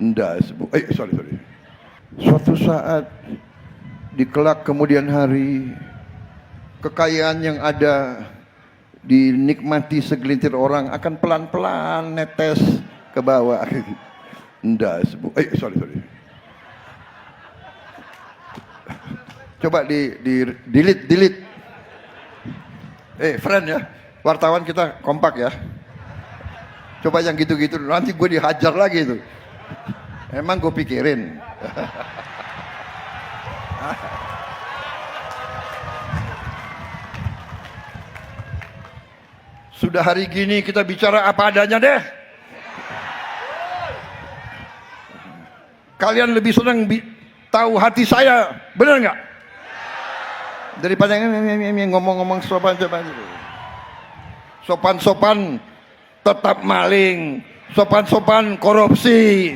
Enggak, sorry. Suatu saat di kelak kemudian hari, kekayaan yang ada dinikmati segelintir orang akan pelan-pelan netes ke bawah. Enggak, sorry. Coba di delete. Friend ya, wartawan kita kompak ya. Coba yang gitu-gitu, nanti gue dihajar lagi itu. Emang gue pikirin. Sudah hari gini kita bicara apa adanya deh. Kalian lebih senang tahu hati saya, benar nggak? Daripada ngomong-ngomong sopan tetap maling, sopan korupsi.